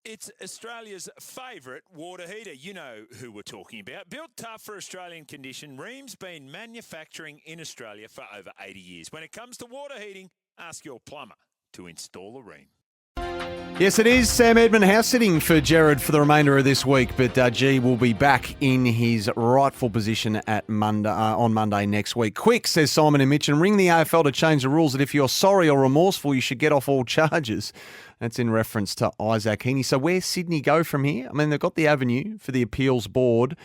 It's Australia's favourite water heater. You know who we're talking about. Built tough for Australian condition, Rheem's been manufacturing in Australia for over 80 years. When it comes to water heating, ask your plumber to install a Rheem. Yes, it is. Sam Edmund house sitting for Jared for the remainder of this week, but G will be back in his rightful position at Monday on Monday next week. Quick, says Simon and Mitch, and ring the AFL to change the rules that if you're sorry or remorseful, you should get off all charges. That's in reference to Isaac Heaney. So where's Sydney go from here? I mean, they've got the avenue for the appeals board.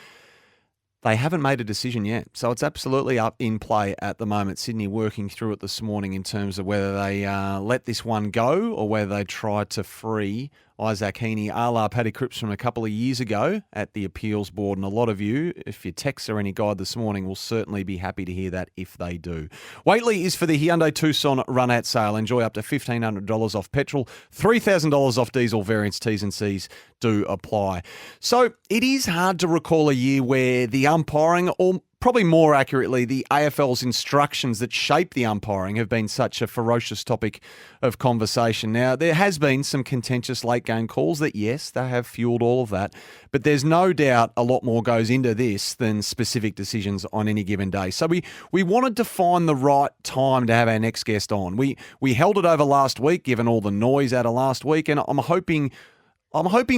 They haven't made a decision yet, so it's absolutely up in play at the moment. Sydney working through it this morning in terms of whether they let this one go or whether they try to free Isaac Heaney, a la Paddy Cripps from a couple of years ago at the appeals board. And a lot of you, if your texts are any guide this morning, will certainly be happy to hear that if they do. Waitley is for the Hyundai Tucson run-out sale. Enjoy up to $1,500 off petrol, $3,000 off diesel variants. T's and C's do apply. So it is hard to recall a year where the umpiring, or probably more accurately, the AFL's instructions that shape the umpiring have been such a ferocious topic of conversation. Now, there has been some contentious late-game calls that, yes, they have fueled all of that, but there's no doubt a lot more goes into this than specific decisions on any given day. So we wanted to find the right time to have our next guest on. We held it over last week, given all the noise out of last week, and I'm hoping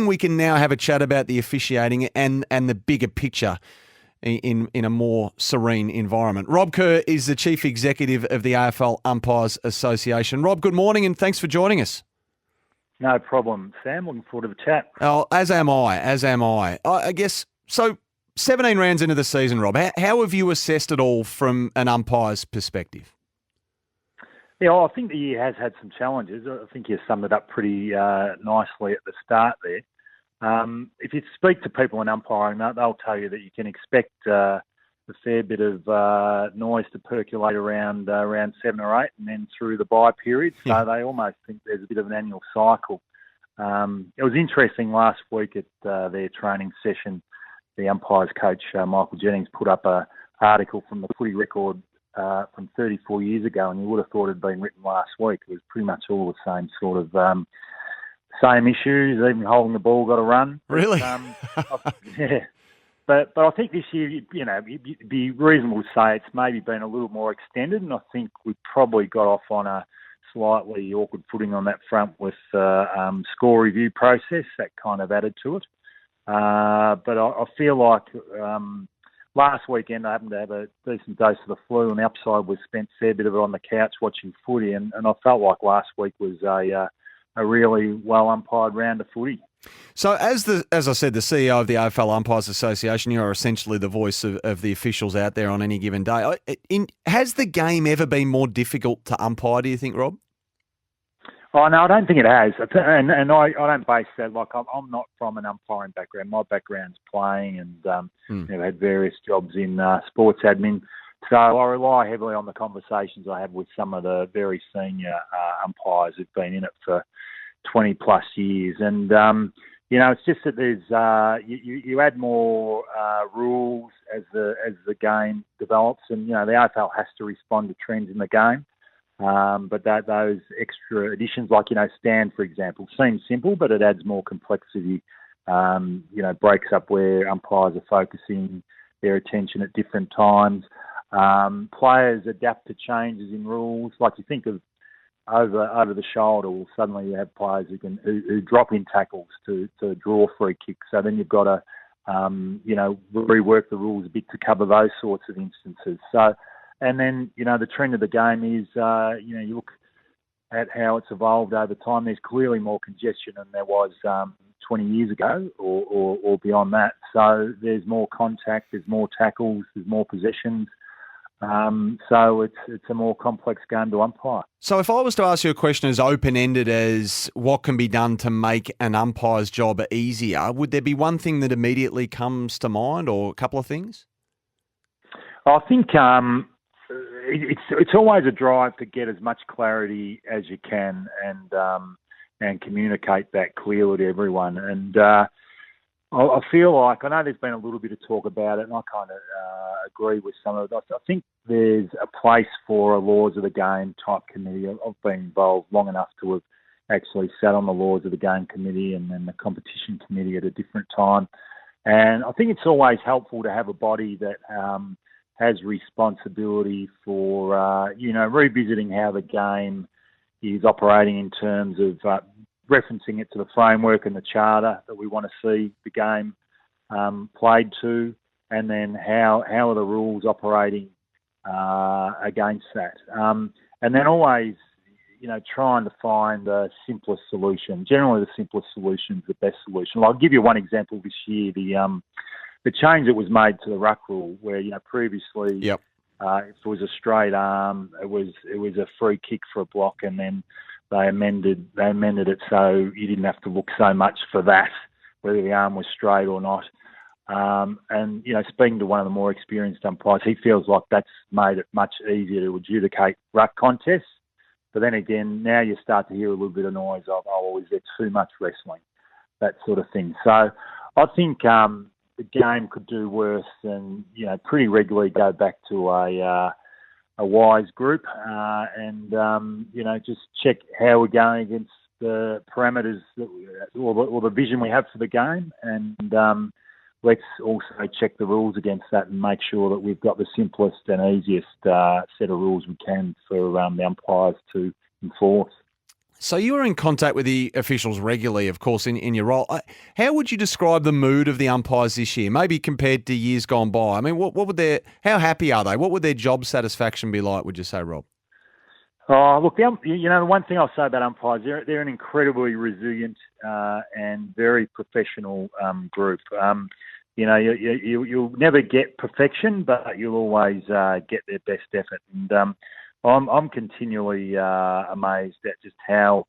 we can now have a chat about the officiating and the bigger picture in a more serene environment. Rob Kerr is the Chief Executive of the AFL Umpires Association. Rob, good morning and thanks for joining us. No problem, Sam. Looking forward to the chat. Oh, as am I. I guess, so 17 rounds into the season, Rob, how have you assessed it all from an umpire's perspective? Yeah, well, I think the year has had some challenges. I think you summed it up pretty nicely at the start there. If you speak to people in umpiring, they'll tell you that you can expect a fair bit of noise to percolate around 7 or 8 and then through the bye period. So they almost think there's a bit of an annual cycle. It was interesting last week at their training session, the umpires coach, Michael Jennings, put up an article from the footy record from 34 years ago, and you would have thought it had been written last week. It was pretty much all the same sort of same issues, even holding the ball got a run. Really? Yeah. But I think this year, it'd be reasonable to say it's maybe been a little more extended, and I think we probably got off on a slightly awkward footing on that front with score review process. That kind of added to it. But I feel like last weekend I happened to have a decent dose of the flu, and the upside was spent a fair bit of it on the couch watching footy, and I felt like last week was a really well umpired round of footy. So as I said, the CEO of the AFL Umpires Association, you are essentially the voice of the officials out there on any given day. Has the game ever been more difficult to umpire, do you think, Rob? Oh, no, I don't think it has. And I don't base that. Like, I'm not from an umpiring background. My background's playing and I've had various jobs in sports admin. So I rely heavily on the conversations I have with some of the very senior umpires who've been in it for 20 plus years. And, it's just that there's you add more rules as the game develops, and, the AFL has to respond to trends in the game. But those extra additions, like, stand, for example, seems simple, but it adds more complexity, breaks up where umpires are focusing their attention at different times. Players adapt to changes in rules. Like, you think of over the shoulder, well, suddenly you have players who drop in tackles to draw free kicks. So then you've got to rework the rules a bit to cover those sorts of instances. So, and then the trend of the game is you look at how it's evolved over time. There's clearly more congestion than there was 20 years ago or beyond that. So there's more contact, there's more tackles, there's more possessions. So it's a more complex game to umpire. So if I was to ask you a question as open-ended as what can be done to make an umpire's job easier, would there be one thing that immediately comes to mind or a couple of things? I think it's always a drive to get as much clarity as you can and communicate that clearly to everyone. And I feel like, I know there's been a little bit of talk about it, and I kind of agree with some of it. I think there's a place for a laws of the game type committee. I've been involved long enough to have actually sat on the Laws of the Game Committee and then the Competition Committee at a different time. And I think it's always helpful to have a body that has responsibility for, revisiting how the game is operating in terms of referencing it to the framework and the charter that we want to see the game played to, and then how are the rules operating against that. And then always, trying to find the simplest solution. Generally, the simplest solution is the best solution. I'll give you one example this year. The change that was made to the ruck rule, where previously, Yep. if it was a straight arm, it was a free kick for a block, and then they amended it so you didn't have to look so much for that, whether the arm was straight or not. And speaking to one of the more experienced umpires, he feels like that's made it much easier to adjudicate ruck contests. But then again, now you start to hear a little bit of noise of, is there too much wrestling? That sort of thing. So I think the game could do worse than, pretty regularly go back to a wise group and just check how we're going against the parameters or the vision we have for the game. And let's also check the rules against that and make sure that we've got the simplest and easiest set of rules we can for the umpires to enforce. So you were in contact with the officials regularly, of course, in your role. How would you describe the mood of the umpires this year, maybe compared to years gone by? I mean, how happy are they? What would their job satisfaction be like, would you say, Rob? Oh, look, the one thing I'll say about umpires, they're an incredibly resilient and very professional group. You'll never get perfection, but you'll always get their best effort. And I'm continually amazed at just how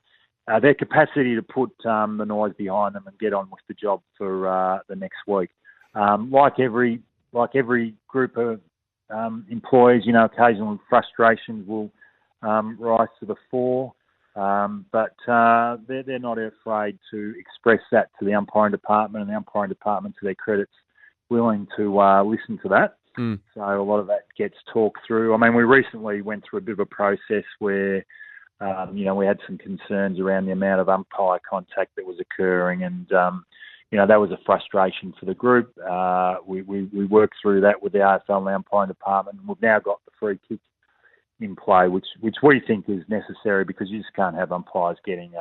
their capacity to put the noise behind them and get on with the job for the next week. Like every group of employees, occasional frustrations will rise to the fore, but they're not afraid to express that to the umpiring department, and the umpiring department, to their credit's willing to listen to that. So a lot of that gets talked through. I mean, we recently went through a bit of a process where, we had some concerns around the amount of umpire contact that was occurring, and that was a frustration for the group. We worked through that with the AFL and the umpiring department, and we've now got the free kick in play, which we think is necessary, because you just can't have umpires getting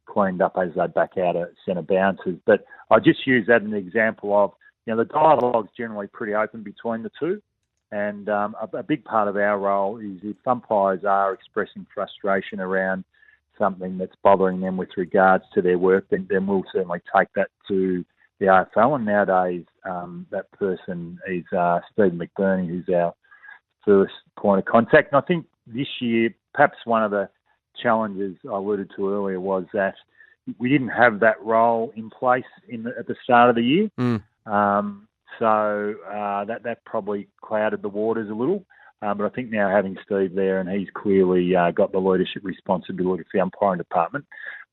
cleaned up as they back out of centre bounces. But I just use that as an example of, the dialogue's generally pretty open between the two, and a big part of our role is, if umpires are expressing frustration around something that's bothering them with regards to their work, then we'll certainly take that to the AFL. And nowadays, that person is Stephen McBurney, who's our first point of contact. And I think this year, perhaps one of the challenges I alluded to earlier was that we didn't have that role in place at the start of the year. So that probably clouded the waters a little. But I think now having Steve there, and he's clearly got the leadership responsibility for the umpiring department,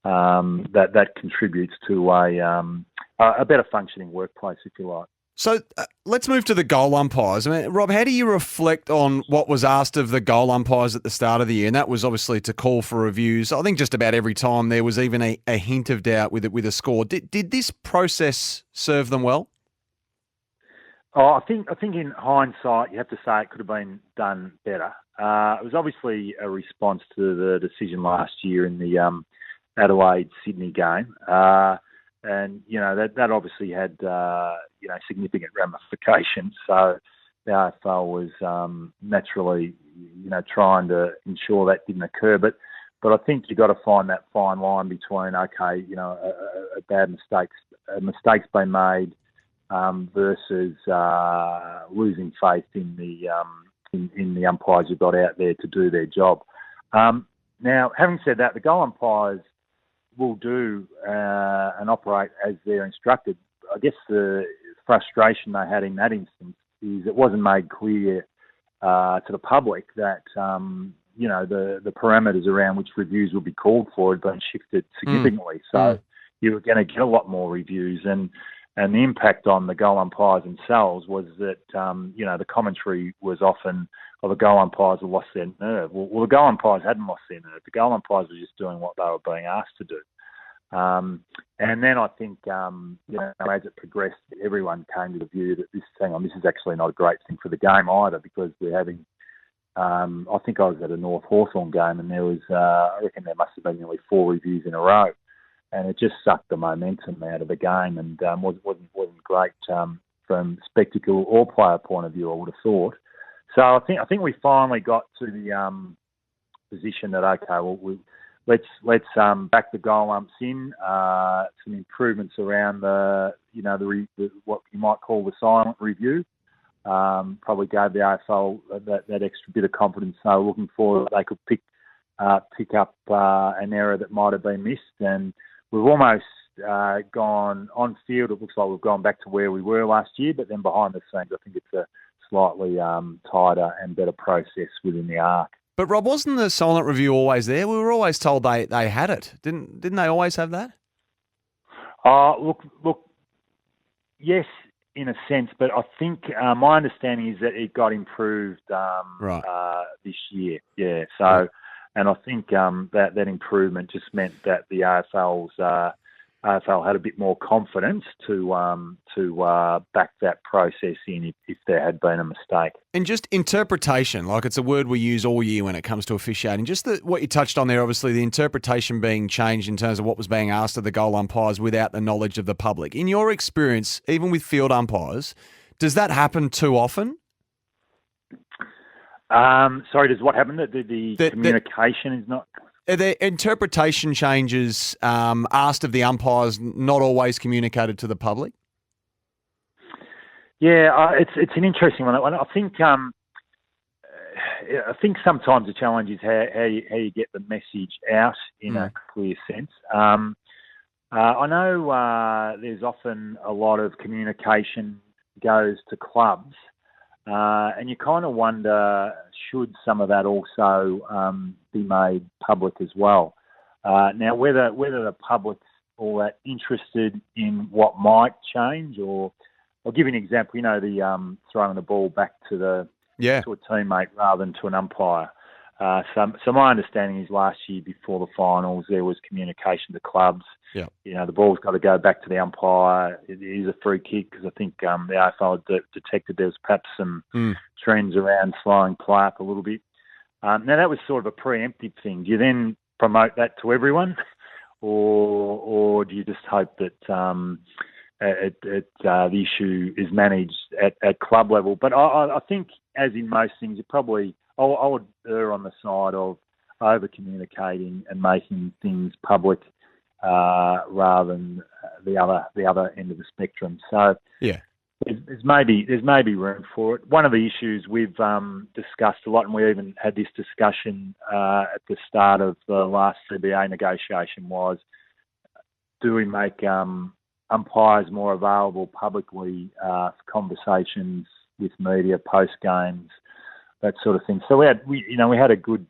that contributes to a better functioning workplace, if you like. So let's move to the goal umpires. I mean, Rob, how do you reflect on what was asked of the goal umpires at the start of the year? And that was obviously to call for reviews. I think just about every time there was even a hint of doubt with a score. Did this process serve them well? Oh, I think in hindsight, you have to say it could have been done better. It was obviously a response to the decision last year in the Adelaide-Sydney game. And, that obviously had, significant ramifications. So the AFL was naturally, trying to ensure that didn't occur. But I think you've got to find that fine line between, okay, a mistake's been made versus losing faith in the umpires you've got out there to do their job. Now, having said that, the goal umpires will do and operate as they're instructed. I guess the frustration they had in that instance is it wasn't made clear to the public that the parameters around which reviews would be called for had been shifted significantly. So you were going to get a lot more reviews, and And the impact on the goal umpires themselves was that, the commentary was often, the goal umpires have lost their nerve. Well, the goal umpires hadn't lost their nerve. The goal umpires were just doing what they were being asked to do. And then I think, as it progressed, everyone came to the view that this is actually not a great thing for the game either, because we're having, I think I was at a North Hawthorn game, and there was, I reckon there must have been nearly 4 reviews in a row. And it just sucked the momentum out of the game, and wasn't great from spectacle or player point of view, I would have thought. So I think we finally got to the position that let's back the goal umps in, some improvements around the what you might call the silent review. Probably gave the AFL that extra bit of confidence. So looking forward, they could pick up an error that might have been missed, and we've almost gone on field. It looks like we've gone back to where we were last year, but then behind the scenes, I think it's a slightly tighter and better process within the arc. But Rob, wasn't the silent review always there? We were always told they had it. Didn't they always have that? Look. Yes, in a sense, but I think my understanding is that it got improved this year. Yeah. So. And I think that improvement just meant that the AFL had a bit more confidence to back that process in if there had been a mistake. And just interpretation, like it's a word we use all year when it comes to officiating. Just what you touched on there, obviously the interpretation being changed in terms of what was being asked of the goal umpires without the knowledge of the public. In your experience, even with field umpires, does that happen too often? Sorry, does what happen? The communication is not... Are there interpretation changes asked of the umpires not always communicated to the public? Yeah, it's an interesting one. I think sometimes the challenge is how you get the message out in a clear sense. I know there's often a lot of communication goes to clubs. And you kind of wonder, should some of that also be made public as well? Now, whether the public's all that interested in what might change, or I'll give you an example. The throwing the ball back to a teammate rather than to an umpire. So my understanding is last year before the finals there was communication to clubs. Yeah. The ball's got to go back to the umpire. It is a free kick because I think the AFL detected there was perhaps some trends around slowing play up a little bit. Now that was sort of a preemptive thing. Do you then promote that to everyone, or do you just hope that the issue is managed at club level? But I think, as in most things, I would err on the side of over-communicating and making things public rather than the other end of the spectrum. So yeah, there's maybe room for it. One of the issues we've discussed a lot, and we even had this discussion at the start of the last CBA negotiation, was do we make umpires more available publicly for conversations with media post games, that sort of thing. So we had a good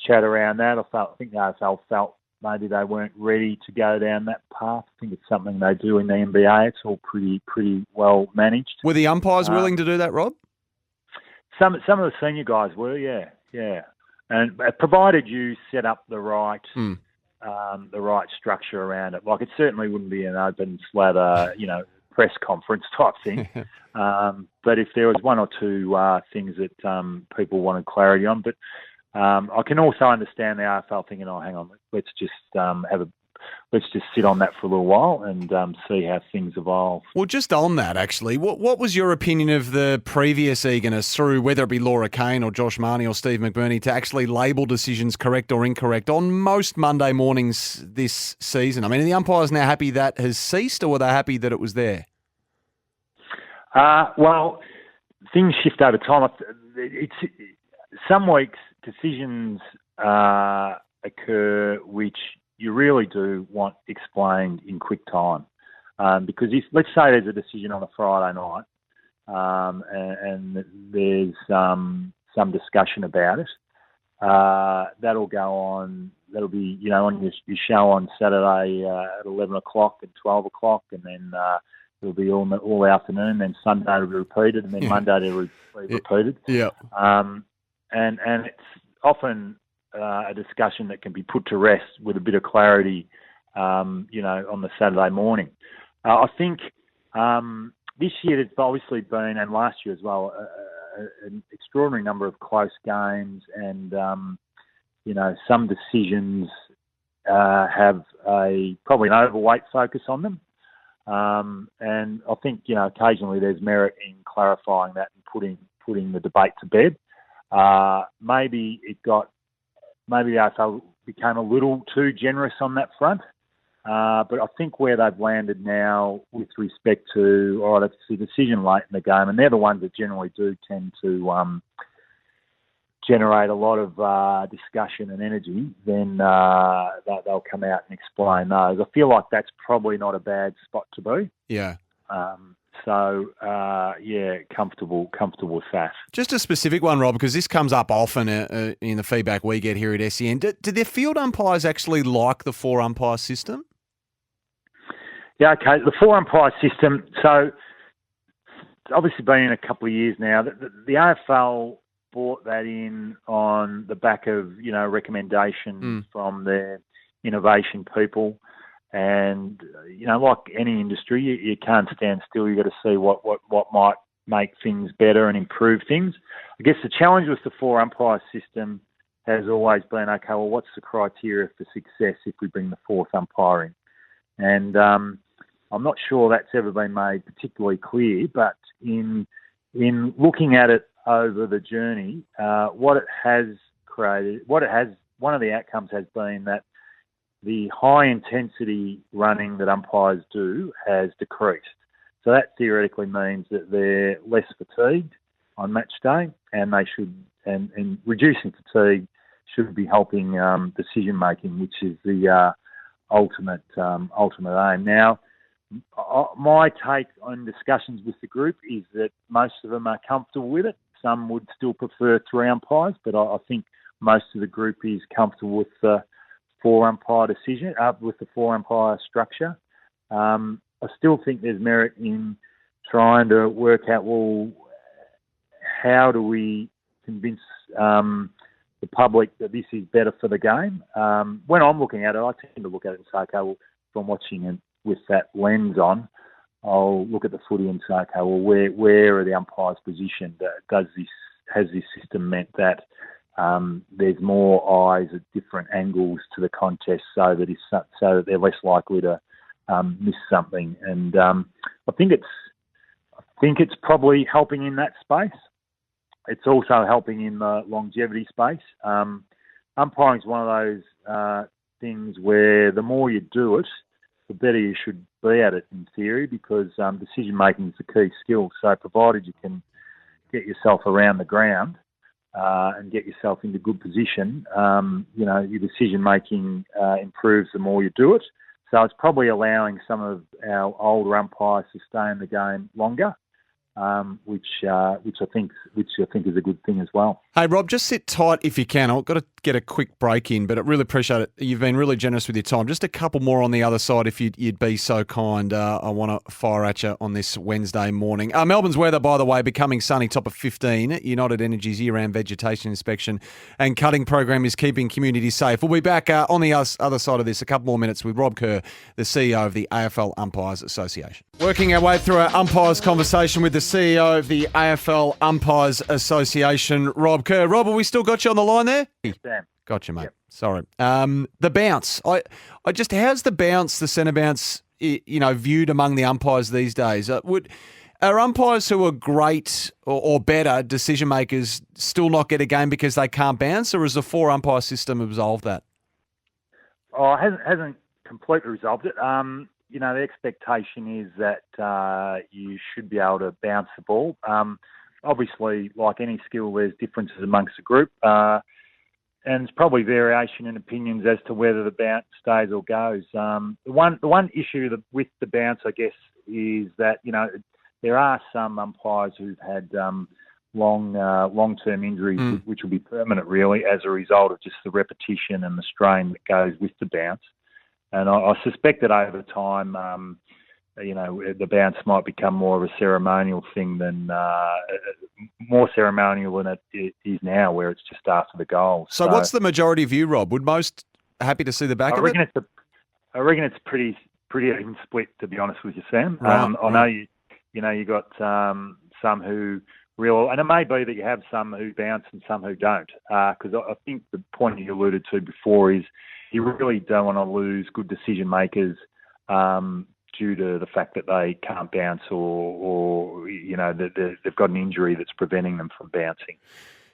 chat around that. I think the AFL felt maybe they weren't ready to go down that path. I think it's something they do in the NBA. It's all pretty well managed. Were the umpires willing to do that, Rob? Some of the senior guys were, yeah. And provided you set up the right structure around it. Like, it certainly wouldn't be an open slather, press conference type thing. But if there was one or two things that people wanted clarity on, but I can also understand the AFL thinking, hang on, let's just sit on that for a little while and see how things evolve. Well, just on that, actually, what was your opinion of the previous eagerness through, whether it be Laura Kane or Josh Marnie or Steve McBurney, to actually label decisions correct or incorrect on most Monday mornings this season? I mean, are the umpires now happy that has ceased, or were they happy that it was there? Well, things shift over time. Some weeks decisions occur which you really do want explained in quick time. Because let's say there's a decision on a Friday night and there's some discussion about it, that'll go on that'll be, on your show on Saturday at 11 o'clock and 12 o'clock, and then it'll be all afternoon. Then Sunday will be repeated, and then Monday it'll be repeated. Yeah. And it's often a discussion that can be put to rest with a bit of clarity, on the Saturday morning. I think this year it's obviously been, and last year as well, an extraordinary number of close games, and some decisions have probably an overweight focus on them. And I think occasionally there's merit in clarifying that and putting the debate to bed. Maybe the AFL became a little too generous on that front. But I think where they've landed now with respect to, all right, it's a decision late in the game, and they're the ones that generally do tend to generate a lot of discussion and energy, then they'll come out and explain those. I feel like that's probably not a bad spot to be. Yeah. Comfortable with that. Just a specific one, Rob, because this comes up often in the feedback we get here at SEN. Do their field umpires actually like the 4-umpire system? Yeah, okay. The 4-umpire system, so it's obviously been in a couple of years now. The AFL brought that in on the back of, recommendations from their innovation people. And, like any industry, you can't stand still. You've got to see what might make things better and improve things. I guess the challenge with the 4-umpire system has always been, okay, well, what's the criteria for success if we bring the 4th umpire in? And I'm not sure that's ever been made particularly clear, but in looking at it over the journey, one of the outcomes has been that the high intensity running that umpires do has decreased. So that theoretically means that they're less fatigued on match day, and they should, and reducing fatigue should be helping decision making, which is the ultimate aim. Now, my take on discussions with the group is that most of them are comfortable with it. Some would still prefer 3 umpires, but I think most of the group is comfortable with the 4-umpire decision, with the 4-umpire structure. I still think there's merit in trying to work out, well, how do we convince the public that this is better for the game? When I'm looking at it, I tend to look at it and say, okay, well, if I'm watching it with that lens on, I'll look at the footy and say, okay, well, where are the umpires positioned? Has this system meant that there's more eyes at different angles to the contest, so that they're less likely to miss something? And I think it's probably helping in that space. It's also helping in the longevity space. Umpiring is one of those things where the more you do it, the better you should be at it in theory, because decision making is the key skill. So provided you can get yourself around the ground and get yourself into good position, your decision making improves the more you do it. So it's probably allowing some of our older umpires to stay in the game longer, which I think is a good thing as well. Hey, Rob, just sit tight if you can. I've got to get a quick break in, but I really appreciate it. You've been really generous with your time. Just a couple more on the other side, if you'd be so kind. I want to fire at you on this Wednesday morning. Melbourne's weather, by the way, becoming sunny, top of 15. United Energy's year-round vegetation inspection and cutting program is keeping communities safe. We'll be back on the other side of this, a couple more minutes with Rob Kerr, the CEO of the AFL Umpires Association. Working our way through our umpires conversation with the CEO of the AFL Umpires Association, Rob Kerr. Rob, have we still got you on the line there? Sam. Gotcha, mate. Yep. Sorry. The bounce. I just, how's the bounce, the centre bounce, viewed among the umpires these days? Are umpires who are great or better decision makers still not get a game because they can't bounce, or has the 4-umpire system absolved that? Oh, it hasn't completely resolved it. The expectation is that you should be able to bounce the ball. Obviously, like any skill, there's differences amongst the group. And there's probably variation in opinions as to whether the bounce stays or goes. The one issue with the bounce, I guess, is that, there are some umpires who've had long-term injuries, which will be permanent, really, as a result of just the repetition and the strain that goes with the bounce. And I suspect that over time, the bounce might become more of a ceremonial thing than more ceremonial than it is now, where it's just after the goal. So what's the majority view, Rob? Would most happy to see the back of it? I reckon it's pretty even split, to be honest with you, Sam. Right, I know you got some who and it may be that you have some who bounce and some who don't, because I think the point you alluded to before is you really don't want to lose good decision makers due to the fact that they can't bounce or they've got an injury that's preventing them from bouncing.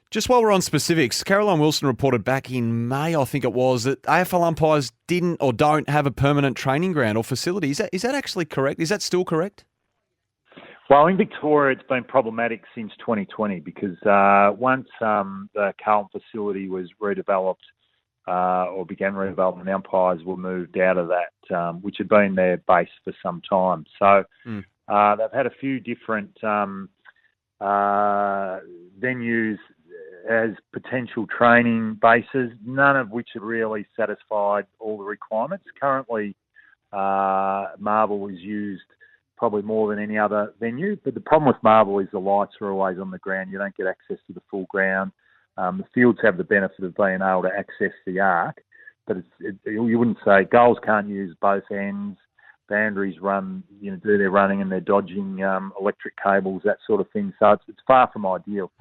Just while we're on specifics, Caroline Wilson reported back in May, I think it was, that AFL umpires didn't or don't have a permanent training ground or facility. Is that actually correct? Is that still correct? Well, in Victoria, it's been problematic since 2020 because once the Carlton facility was redeveloped or began redevelopment, the umpires were moved out of that, which had been their base for some time. So they've had a few different venues as potential training bases, none of which have really satisfied all the requirements. Currently, Marvel is used probably more than any other venue, but the problem with Marvel is the lights are always on the ground. You don't get access to the full ground. The fields have the benefit of being able to access the arc, but you wouldn't say goals can't use both ends. Boundaries do their running and they're dodging electric cables, that sort of thing. So it's far from ideal.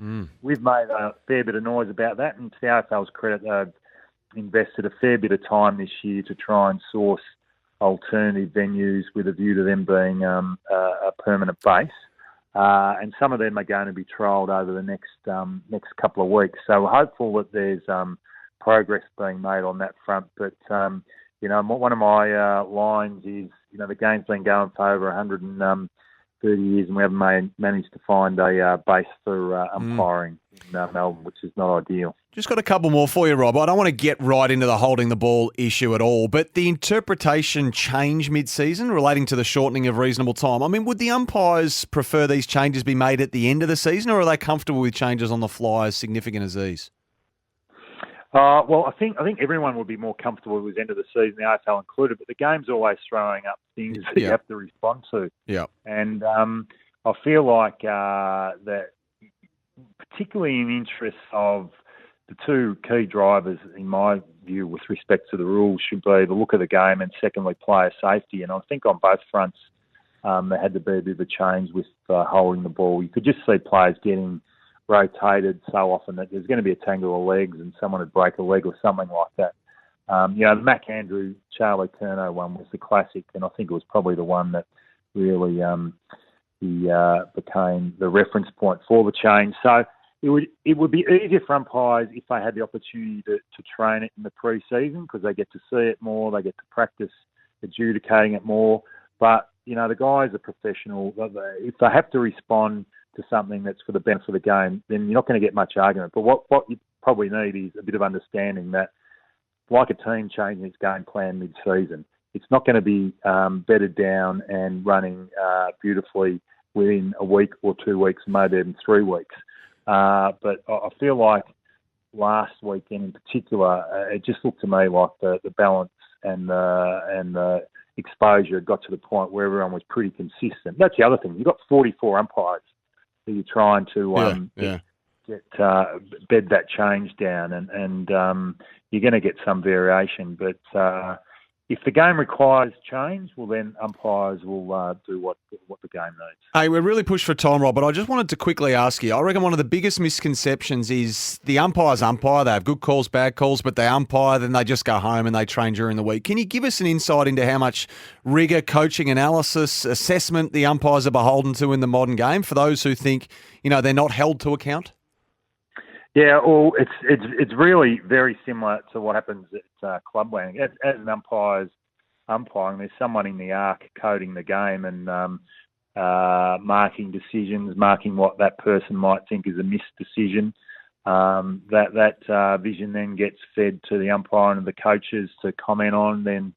We've made a fair bit of noise about that, and to the AFL's credit, they've invested a fair bit of time this year to try and source alternative venues with a view to them being a permanent base. And some of them are going to be trialled over the next couple of weeks. So we're hopeful that there's progress being made on that front. But, one of my lines is, the game's been going for over 130 years and we haven't managed to find a base for umpiring in Melbourne, which is not ideal. Just got a couple more for you, Rob. I don't want to get right into the holding the ball issue at all, but the interpretation change mid-season relating to the shortening of reasonable time. I mean, would the umpires prefer these changes be made at the end of the season, or are they comfortable with changes on the fly as significant as these? Well, I think everyone would be more comfortable with the end of the season, the AFL included, but the game's always throwing up things that you have to respond to. Yeah. And I feel like that, particularly in interest of the two key drivers, in my view, with respect to the rules, should be the look of the game and, secondly, player safety. And I think on both fronts there had to be a bit of a change with holding the ball. You could just see players getting rotated so often that there's going to be a tangle of legs and someone would break a leg or something like that. The Mac Andrew, Charlie Curnow one was the classic, and I think it was probably the one that really became the reference point for the change. So it would be easier for umpires if they had the opportunity to train it in the pre-season, because they get to see it more, they get to practice adjudicating it more. But, the guys are professional. If they have to respond to something that's for the benefit of the game, then you're not going to get much argument. But what you probably need is a bit of understanding that, like a team changing its game plan mid-season, it's not going to be bedded down and running beautifully within a week or 2 weeks, maybe even 3 weeks. But I feel like last weekend in particular, it just looked to me like the balance and the exposure got to the point where everyone was pretty consistent. That's the other thing. You've got 44 umpires that you're trying to bed that change down, and you're going to get some variation. But if the game requires change, well, then umpires will do what the game needs. Hey, we're really pushed for time, Rob, but I just wanted to quickly ask you, I reckon one of the biggest misconceptions is the umpires umpire. They have good calls, bad calls, but they umpire, then they just go home and they train during the week. Can you give us an insight into how much rigour, coaching, analysis, assessment the umpires are beholden to in the modern game for those who think, they're not held to account? Yeah, well, it's really very similar to what happens at clubland. As an umpire's umpiring, there's someone in the arc coding the game and marking decisions, marking what that person might think is a missed decision. That vision then gets fed to the umpire and the coaches to comment on. Then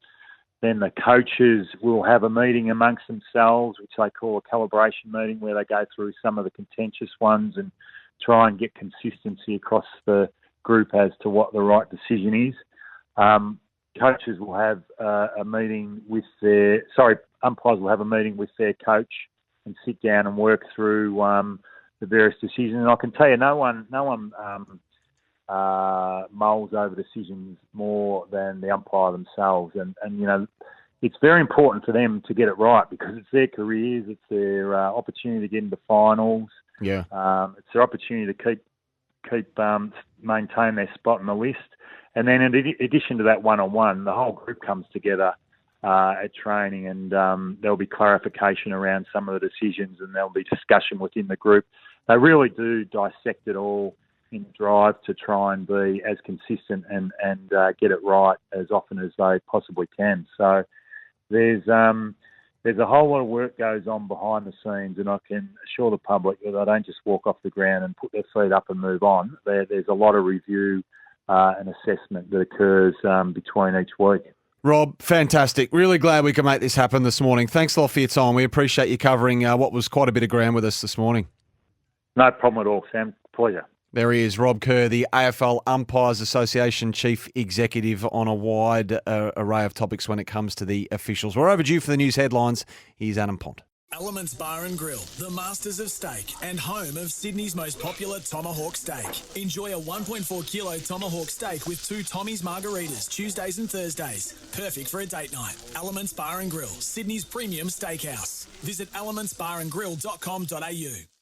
the coaches will have a meeting amongst themselves, which they call a calibration meeting, where they go through some of the contentious ones and try and get consistency across the group as to what the right decision is. Coaches will have a meeting with umpires will have a meeting with their coach and sit down and work through the various decisions. And I can tell you, no one mulls over decisions more than the umpire themselves. And it's very important for them to get it right because it's their careers, it's their opportunity to get into finals. Yeah, it's their opportunity to keep maintain their spot on the list. And then in addition to that one-on-one, the whole group comes together at training, and there'll be clarification around some of the decisions, and there'll be discussion within the group. They really do dissect it all in drive to try and be as consistent and get it right as often as they possibly can. So there's a whole lot of work goes on behind the scenes, and I can assure the public that they don't just walk off the ground and put their feet up and move on. There's a lot of review and assessment that occurs between each week. Rob, fantastic. Really glad we could make this happen this morning. Thanks a lot for your time. We appreciate you covering what was quite a bit of ground with us this morning. No problem at all, Sam. Pleasure. There he is, Rob Kerr, the AFL Umpires Association Chief Executive, on a wide array of topics when it comes to the officials. We're overdue for the news headlines. Here's Adam Pont. Elements Bar and Grill, the masters of steak and home of Sydney's most popular tomahawk steak. Enjoy a 1.4 kilo tomahawk steak with 2 Tommy's margaritas, Tuesdays and Thursdays. Perfect for a date night. Elements Bar and Grill, Sydney's premium steakhouse. Visit elementsbarandgrill.com.au.